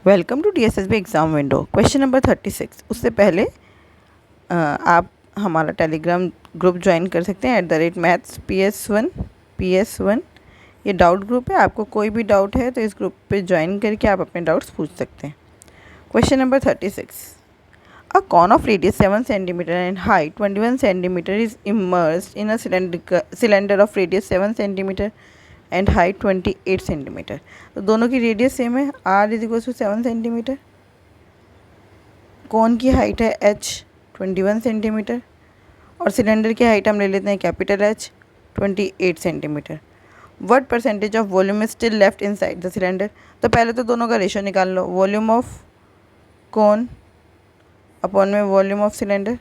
Welcome to DSSB exam window. Question number 36। उससे पहले आप हमारा टेलीग्राम ग्रुप ज्वाइन कर सकते हैं @maths PS1 ये डाउट ग्रुप है। आपको कोई भी डाउट है तो इस ग्रुप पे ज्वाइन करके आप अपने डाउट्स पूछ सकते हैं। Question number 36। A cone of radius 7 centimetre and height 21 centimetre is immersed in a cylinder of radius 7 centimetre and height 28 centimetre. तो दोनों की रेडियस सेम है, r is equal to 7 centimetre. Cone की हाइट है h 21 centimetre और cylinder की height हम ले लेते हैं capital H 28 centimetre. What percentage of volume is still left inside the cylinder. तो पहले तो दोनों का रेशियो निकाल लो। वॉल्यूम ऑफ कौन अपॉन में volume of cylinder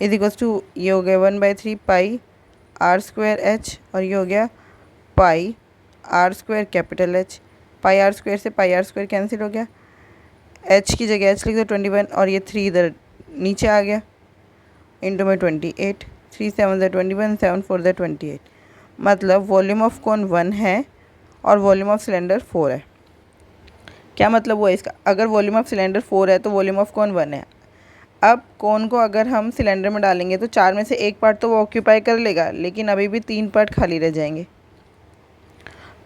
is equals to ये हो गया 1/3 पाई r² h और ये हो गया पाई r² कैपिटल H। पाई r² से पाई r² कैंसिल हो गया। h की जगह h लिख दो 21 और ये 3 इधर नीचे आ गया इंटू में 28। 3 7 21 7 4 28। मतलब वॉल्यूम ऑफ कोन 1 है और वॉल्यूम ऑफ सिलेंडर 4 है। क्या मतलब हुआ इसका? अगर वॉल्यूम ऑफ सिलेंडर 4 है तो वॉल्यूम ऑफ कोन 1 है। अब कोन को अगर हम सिलेंडर में डालेंगे तो 4 में से एक पार्ट तो वो ऑक्यूपाई कर लेगा, लेकिन अभी भी 3 पार्ट खाली रह जाएंगे।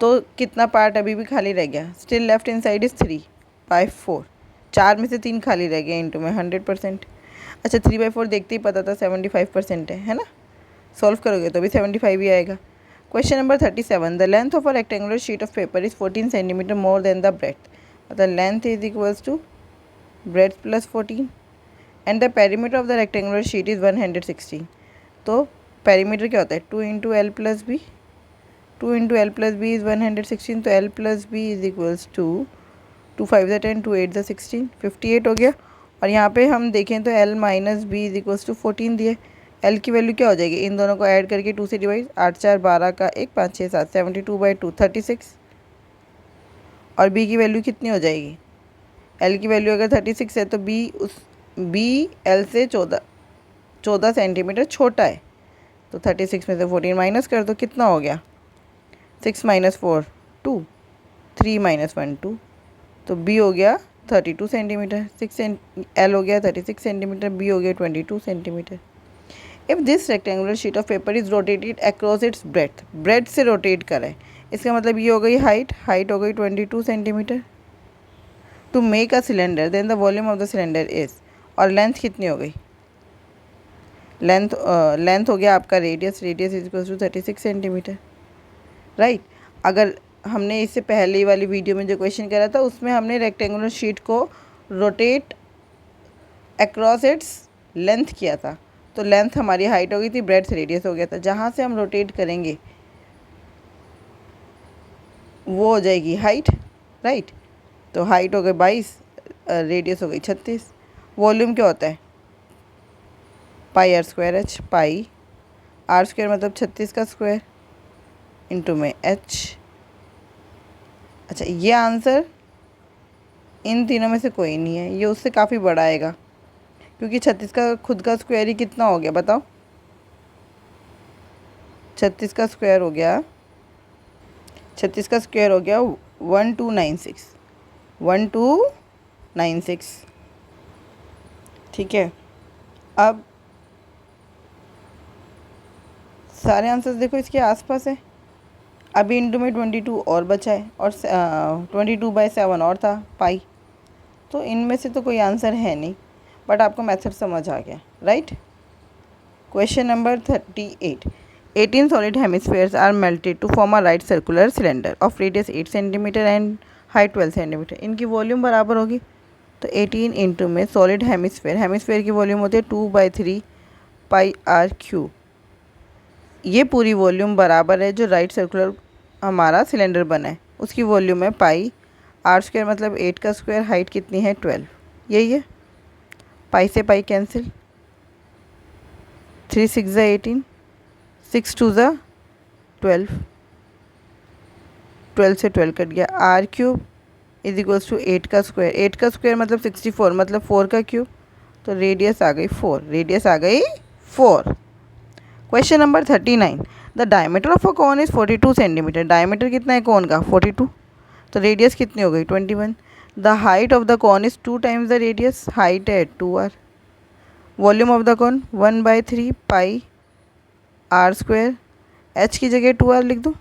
तो कितना पार्ट अभी भी खाली रह गया? Still left in side is 3/4। 4 में से 3 खाली रह गया इंटू में 100%। अच्छा 3/4 देखते ही पता था 75% है ना। सॉल्व करोगे तो भी 75 ही आएगा। Question number 37। The length of a rectangular sheet of paper is 14 centimetre more than the breadth. मतलब length is equals to breadth plus 14 and the perimeter of the rectangular sheet is 116। तो perimeter क्या होता है? 2 into L plus B. 2 into L plus B is 116। तो L plus B is equals to 2 5 10 2 8 16 58 हो गया। और यहाँ पे हम देखें तो L minus B is equals to 14 दिए। एल की वैल्यू क्या हो जाएगी? इन दोनों को ऐड करके 2 से डिवाइड 8 4 12 का 1 5 6 7 72/2 36। और बी की वैल्यू कितनी हो जाएगी? एल की वैल्यू अगर 36 है तो बी एल से 14 सेंटीमीटर छोटा है। तो 36 में से 14 माइनस कर दो, कितना हो गया? 6 - 4 2 3 - 1 2। तो बी हो गया 32 सेंटीमीटर। एल हो गया 36 सेंटीमीटर, बी हो गया 22 centimetre. If this rectangular sheet of paper is rotated across its breath से रोटेट करें, इसका मतलब ये हो गई हाइट हो गई 22 centimetre. To make a cylinder then the volume of the cylinder is, और लेंथ कितनी हो गई? लेंथ हो गया आपका radius is equal to 36 centimetre, right. अगर हमने इससे पहले वाली वीडियो में जो क्वेश्चन करा था उसमें हमने रेक्टेंगुलर शीट को रोटेट अक्रॉस इट्स लेंथ किया था। तो लेंथ हमारी हाइट हो गई थी, ब्रेड्थ रेडियस हो गया था। जहाँ से हम रोटेट करेंगे वो हो जाएगी हाइट, राइट। तो हाइट हो गई 22, रेडियस हो गई 36। वॉल्यूम क्या होता है? पाई r² h। पाई r² मतलब 36 का स्क्वायर इंटू में h। अच्छा ये आंसर इन तीनों में से कोई नहीं है, ये उससे काफ़ी बड़ा आएगा क्योंकि 36 का खुद का स्क्वायर ही कितना हो गया बताओ? 36 का स्क्वायर हो गया 1296। ठीक है। अब सारे आंसर्स देखो इसके आसपास है। अभी इंटू में 22 और बचा है और 22/7 और था पाई। तो इनमें से तो कोई आंसर है नहीं, बट आपको मेथड समझ आ गया, right. Question number 38। 18 solid hemispheres are melted to form a right circular cylinder of radius 8 centimetre and height 12 centimetre. इनकी वॉल्यूम बराबर होगी। तो 18 इंटू में सॉलिड हेमिस्फेयर की वॉल्यूम होती है 2/3 पाई r³। ये पूरी वॉल्यूम बराबर है जो राइट सर्कुलर हमारा सिलेंडर बना है उसकी वॉल्यूम है पाई r² मतलब 8 का स्क्वायर। हाइट कितनी है? 12। यही है। पाई से पाई कैंसिल, 3 6 18, 6 2 12, 12 से 12 कट गया। r³ इज इक्वल्स टू 8 का स्क्वायर। 8 का स्क्वायर मतलब 64 मतलब 4 का क्यूब। तो रेडियस आ गई 4। Question number 39। The diameter of a cone is 42 centimetre. Diameter कितना है कोन का? 42। तो रेडियस कितनी हो गई 21। The height of the cone is 2 times the radius, height है 2r। Volume of the cone 1/3 pi R square, h की जगह 2r लिख दूँ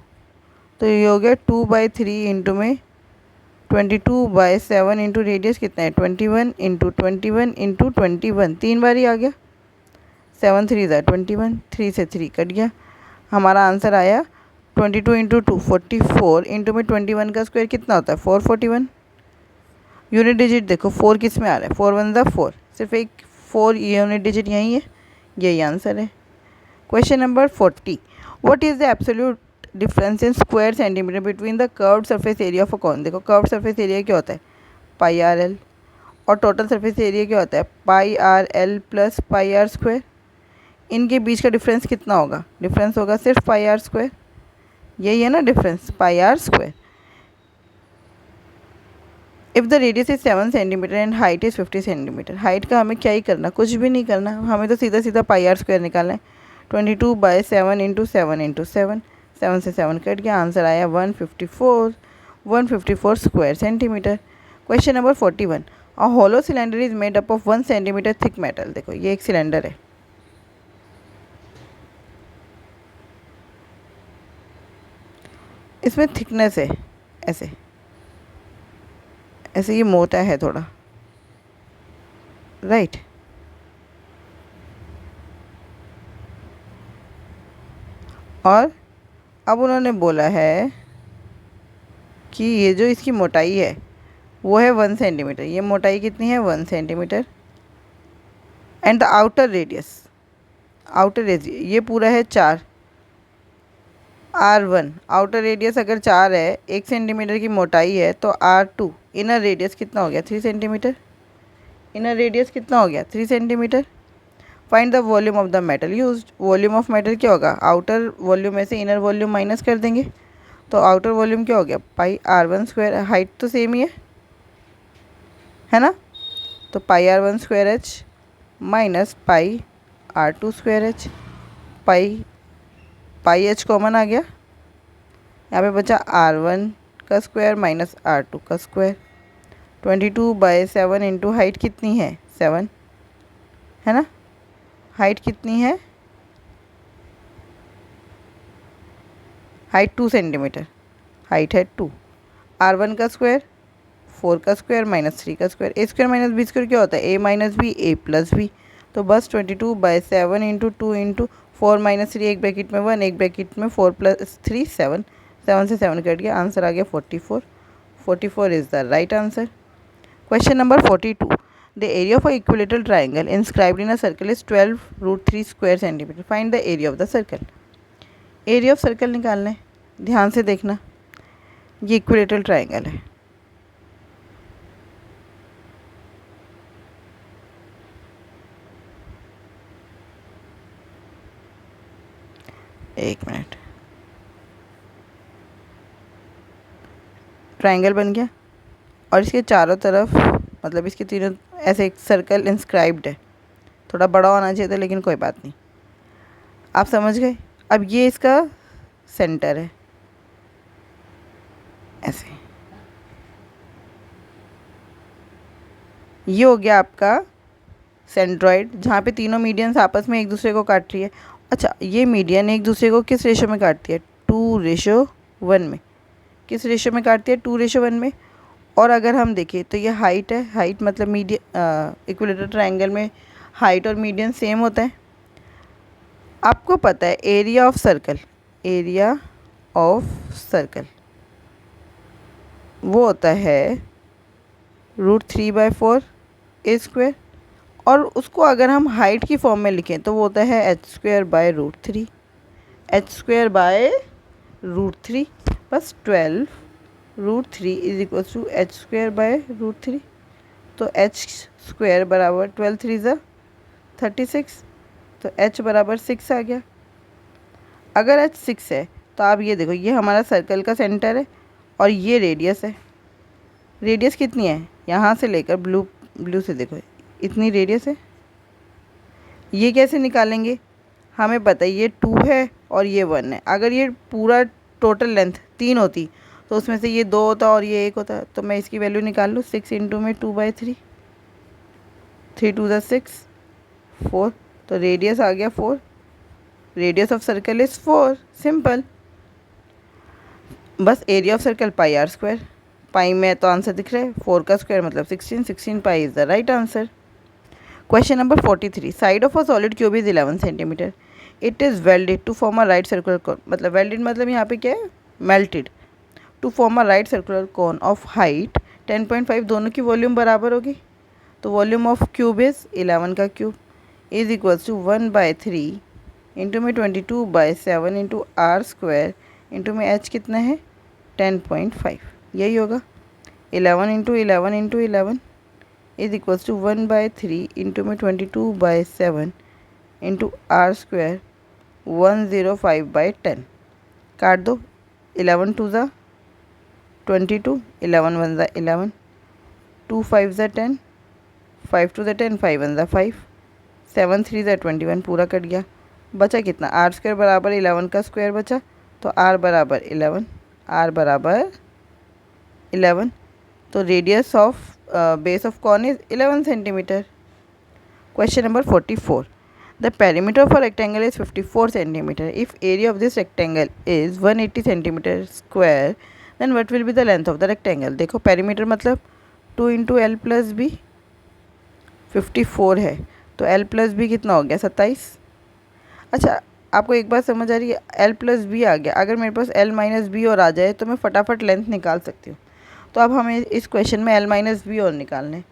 तो ये हो गया 2/3 इंटू में 22/7 इंटू रेडियस कितना है 21 इंटू 21 इंटू 21, 3 बार ही आ गया। 7 3 ज़ा 21, 3 से 3 कट गया। हमारा आंसर आया 22 इंटू 2 44 इंटू में 21 का स्क्वायर कितना होता है 441। यूनिट डिजिट देखो 4 किस में आ रहा है 4 1 ज़ा 4, सिर्फ एक 4 यूनिट डिजिट यही है, यही आंसर है। Question number 40, what is the absolute difference in square centimetre between the curved surface area of a cone. देखो कर्व्ड सरफेस एरिया क्या होता है पाई आर एल, और टोटल सरफेस एरिया क्या होता है pi R L plus pi R square. इनके बीच का डिफरेंस कितना होगा, डिफरेंस होगा सिर्फ पाई आर स्क्वायर, यही है ना difference pi R square. If the radius is 7 centimetre and height is 50 centimetre, height का हमें क्या ही करना, कुछ भी नहीं करना, हमें तो सीधा सीधा पाई आर स्क्वायर निकालना है। 22/7 इंटू 7 इंटू 7, 7 से 7 कट गया, आंसर आया 154 square centimetre. Question number 41, a hollow cylinder is made up of 1 centimetre thick metal. देखो ये एक सिलेंडर है, इसमें थिकनेस है ऐसे ऐसे, ये मोटा है थोड़ा, राइट। और अब उन्होंने बोला है कि ये जो इसकी मोटाई है वो है 1 सेंटीमीटर, ये मोटाई कितनी है 1 centimetre. And the outer radius ये पूरा है 4 R1, आउटर रेडियस अगर 4 है, 1 सेंटीमीटर की मोटाई है, तो R2 इनर रेडियस कितना हो गया 3 सेंटीमीटर, इनर रेडियस कितना हो गया 3 centimetre. Find the volume of the metal used, volume of metal क्या होगा, आउटर वॉल्यूम में से इनर वॉल्यूम माइनस कर देंगे, तो आउटर वॉल्यूम क्या हो गया पाई R1 स्क्वायर, हाइट तो सेम ही है ना, तो पाई R1 square H minus pi R2 square H, पाई H कॉमन आ गया, यहाँ पे बचा R1 का स्क्वायर माइनस R2 का स्क्वायर। 22/7 इंटू हाइट कितनी है 7 है ना, हाइट कितनी है, हाइट 2 सेंटीमीटर, हाइट है 2, R1 का स्क्वायर 4 का स्क्वायर माइनस 3 का स्क्वायर, ए स्क्वायर माइनस बी स्क्वायर क्या होता है ए माइनस बी ए प्लस बी, तो बस 22/7 इंटू 2 इंटू 4 माइनस 3, एक ब्रैकेट में 1 एक ब्रैकेट में 4 प्लस 3 7, 7 से 7 कट गया, आंसर आ गया 44 is the right answer. Question number 42, the area of a equilateral triangle inscribed in a circle is 12√3 square centimetre, find the area of the circle. Area of circle निकालना है, ध्यान से देखना, ये equilateral triangle है, एक minute, triangle बन गया और इसके चारों तरफ मतलब इसके तीनों ऐसे एक सर्कल इंस्क्राइब्ड है, थोड़ा बड़ा होना चाहिए था लेकिन कोई बात नहीं, आप समझ गए। अब ये इसका सेंटर है ऐसे, ये हो गया आपका सेंट्रॉइड जहाँ पे तीनों मीडियंस आपस में एक दूसरे को काट रही है। अच्छा, ये मीडियन एक दूसरे को किस रेशो में काटती है 2:1 में, किस रेशो में काटती है 2:1 में। और अगर हम देखें तो ये हाइट है, हाइट मतलब मीडियन इक्विलेटरल ट्रायंगल में हाइट और मीडियन सेम होता है। आपको पता है area of circle, area of circle वो होता है √3/4 ए स्क्वायर, और उसको अगर हम हाइट की फॉर्म में लिखें तो वो होता है h²/√3, h²/√3, बस 12√3 इज इक्वल टू h²/√3, तो h² बराबर 12 3 ज़ा 36, तो h बराबर 6 आ गया। अगर h 6 है तो आप ये देखो, ये हमारा सर्कल का सेंटर है और ये रेडियस है, रेडियस कितनी है यहाँ से लेकर ब्लू से देखो इतनी रेडियस है। ये कैसे निकालेंगे, हमें पता है ये 2 है और ये 1 है, अगर ये पूरा टोटल लेंथ 3 होती तो उसमें से ये 2 होता और ये 1 होता, तो मैं इसकी वैल्यू निकाल लूँ। 6 इंटू में 2/3, 3 2 ज़ा 6, 4, तो रेडियस आ गया 4। Radius of circle is 4, simple. बस area of circle pi R square, pi में तो आंसर दिख रहा है, 4 का स्क्वायर मतलब 16, 16 pi is the right answer. Question number 43, side of a solid cube is 11 centimetre, it is welded to form a right circular cone. मतलब welded मतलब यहाँ पे क्या है, melted. To form a right circular cone of height 10.5, दोनों की volume बराबर होगी, तो वॉल्यूम ऑफ क्यूब इज़ 11 का cube is equals to 1/3 into में 22/7 इंटू आर स्क्वायर इंटू में एच कितना है 10.5, यही होगा। 11 into 11 into 11 is equals to 1/3 into में 22/7 इंटू आर स्क्वायर 105/10। काट दो, 11 2 ज़ा 22, 11 1 ज़ा 11, 2 5 ज़ा 10, 5 2 ज़ा 10, 5 1 ज़ा 5, 7 3 ज़ा 21, पूरा कट गया। बचा कितना, आर स्क्वायर बराबर 11 का स्क्वायर बचा, तो आर बराबर 11, आर बराबर 11। तो radius of base of cone is 11 centimetre. Question number 44, the perimeter of a rectangle is 54 centimetre, if area of this rectangle is 180 centimetre square, then what will be the length of the rectangle. देखो perimeter मतलब 2 into L plus B, 54 है तो L plus B कितना हो गया 27। अच्छा, आपको एक बात समझ आ रही है, एल प्लस बी आ गया, अगर मेरे पास एल माइनस बी और आ जाए तो मैं फटाफट लेंथ निकाल सकती हूँ। तो अब हमें इस क्वेश्चन में एल माइनस बी और निकालने,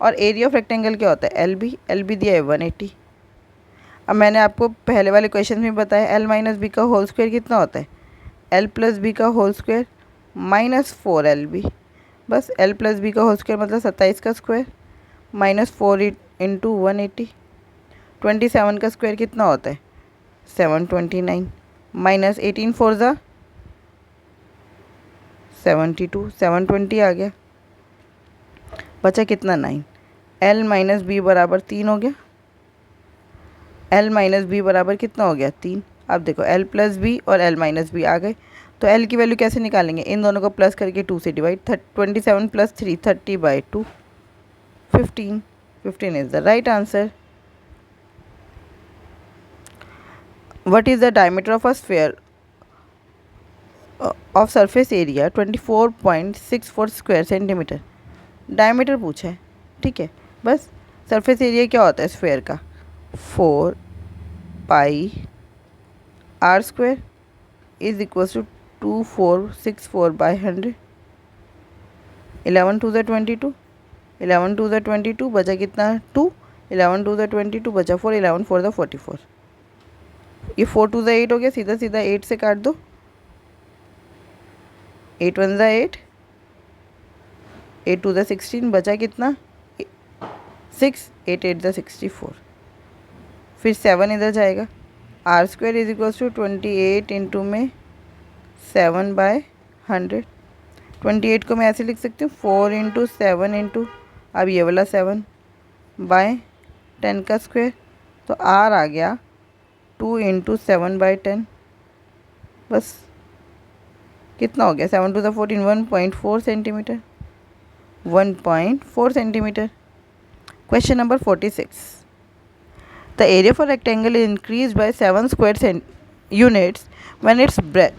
और एरिया ऑफ रेक्टेंगल क्या होता है, एल बी दिया है 180। अब मैंने आपको पहले वाले क्वेश्चन में बताया एल माइनस बी का होल स्क्वायर कितना होता है, एल प्लस बी का होल स्क्वायर माइनस 4LB। बस एल प्लस बी का होल स्क्वायर मतलब 27 का स्क्वायर माइनस 4 इंटू 180। 27 का स्क्वायर कितना होता है 729, माइनस 18 4 ज़ा 72, 720 आ गया, बचा कितना 9। एल माइनस बी बराबर 3 हो गया, एल माइनस बी बराबर कितना हो गया 3। अब देखो एल प्लस बी और एल माइनस बी आ गए, तो एल की वैल्यू कैसे निकालेंगे, इन दोनों को प्लस करके 2 से divide, 27 plus 3 30/2, 15, 15 is the right answer. What is the diameter of a sphere of surface area 24.64 square centimetre. Diameter पूछा है, ठीक है। बस सरफेस एरिया क्या होता है स्फेयर का, 4 pi R square is equals to 2464/100। 11 2 ज़ा 22, 11 2 ज़ा 22, बचा कितना 2, 11 2 ज़ा 22, बचा 4, 11 4 ज़ा 44, ये 4 2 ज़ा 8 हो गया, सीधा सीधा 8 से काट दो, 8 1 ज़ा 8, 8 2 ज़ा 16, बचा कितना 6, 8 8 ज़ा 64, फिर 7 इधर जाएगा, R square is equals to 28 into में 7/100। 28 को मैं ऐसे लिख सकती हूँ 4 इंटू 7 इंटू, अब ये वाला 7/10 का स्क्वायर, तो आर आ गया 2 इंटू 7/10। बस कितना हो गया 7 2 ज़ा 14, 1.4 centimetre, 1.4 centimetre. Question number 46, the area for rectangle is increase bye 7 square units when its breadth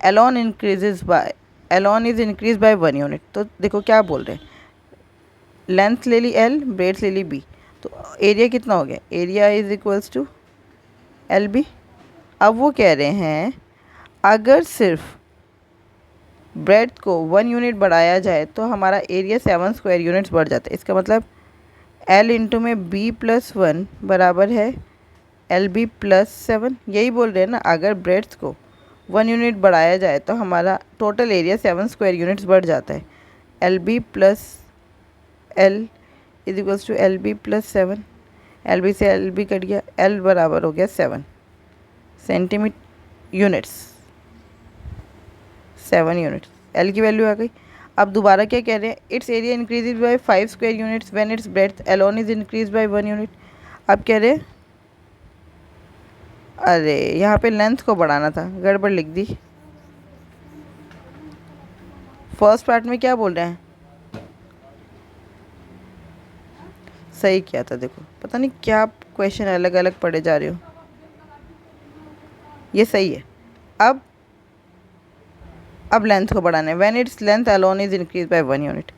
alone is increase by 1 unit. तो देखो क्या बोल रहे हैं, लेंथ ले ली एल, ब्रेथ ले ली बी, तो एरिया कितना हो गया, area is equals to L B. अब वो कह रहे हैं अगर सिर्फ ब्रेथ को 1 यूनिट बढ़ाया जाए तो हमारा एरिया 7 स्क्वायर यूनिट्स बढ़ जाता है। इसका मतलब एल इंटू में बी प्लस 1 बराबर है एल बी प्लस 7, यही बोल रहे हैं ना, अगर ब्रेथ को 1 यूनिट बढ़ाया जाए तो हमारा टोटल एरिया 7 स्क्वायर यूनिट्स बढ़ जाता है। L B plus L is equals to L B plus 7, L B से एल बी कट गया, एल बराबर हो गया 7 सेंटीमीटर यूनिट्स, 7 यूनिट्स, एल की वैल्यू आ गई। अब दोबारा क्या कह रहे हैं, its area increase by 5 square units when its breadth alone is increase by 1 unit. अब कह रहे हैं अरे यहाँ पे लेंथ को बढ़ाना था, गड़बड़ लिख दी, फर्स्ट पार्ट में क्या बोल रहे हैं, सही किया था। देखो पता नहीं क्या क्वेश्चन अलग अलग पढ़े जा रहे हो, ये सही है। अब लेंथ को बढ़ाना है। When its length alone is increase by 1 unit,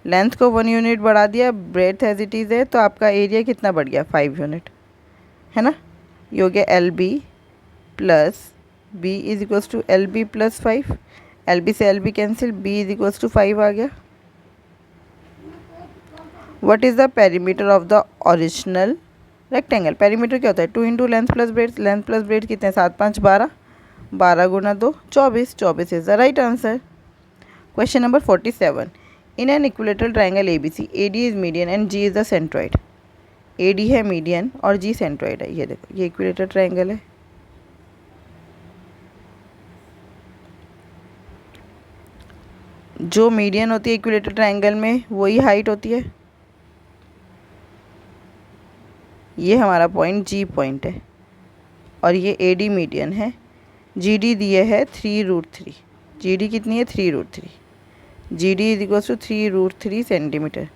length को 1 यूनिट बढ़ा दिया, ब्रेथ एज इट इज़ है, तो आपका एरिया कितना बढ़ गया, 5 यूनिट, है ना। ये हो गया L B plus B is equals to L B plus 5, L B से L B cancel, B is equals to 5 आ गया। What is the perimeter of the original rectangle, perimeter क्या होता है, 2 into length plus breadth, length plus breadth कितने, 7 5 12, 12 गुना 2 24, 24 is the right answer. Question number 47, in an equilateral triangle A B C, A D is median and G is the centroid, A D है median और G centroid है। ये देखो ये equilateral triangle है, जो मीडियन होती है इक्विलेटरल ट्राइंगल में वही हाइट होती है। ये हमारा पॉइंट जी पॉइंट है और ये ए डी मीडियन है। जी डी दिए है 3√3, जी डी कितनी है 3√3, G D is equals to 3√3 centimetre.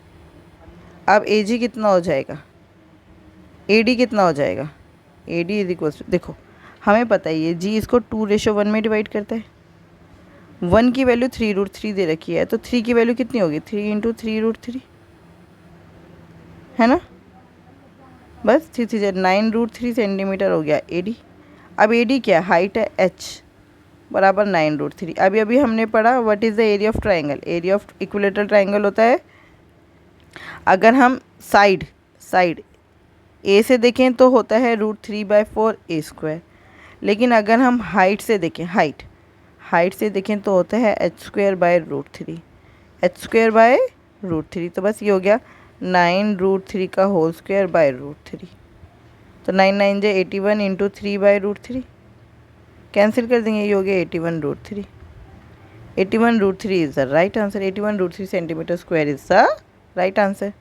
अब ए जी कितना हो जाएगा, ए डी कितना हो जाएगा, A D is equals to, देखो हमें पता है ये जी इसको 2:1 में डिवाइड करता है, 1 की वैल्यू 3√3 दे रखी है, तो 3 की वैल्यू कितनी होगी, 3 इंटू 3√3, है ना। बस 9√3 सेंटीमीटर हो गया ए डी। अब ए डी क्या हाइट है, एच बराबर 9√3। अभी हमने पढ़ा what is the area of triangle, area of equilateral triangle होता है, अगर हम साइड ए से देखें तो होता है √3/4 ए स्क्वायर, लेकिन अगर हम हाइट से देखें, हाइट से देखें तो होता है h²/√3, h²/√3। तो बस ये हो गया 9√3 का होल स्क्वायर बाय √3, तो 9 9 जे 81 इंटू 3/√3 कैंसिल कर देंगे, ये हो गया 81√3। 81√3 is the right answer, 81√3 centimetre square is the right answer.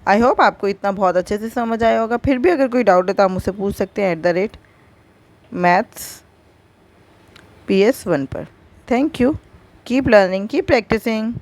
I hope आपको इतना बहुत अच्छे से समझ आया होगा। फिर भी अगर कोई डाउट है तो आप मुझसे पूछ सकते हैं @mathsps1 पर। Thank you, keep learning, keep practising.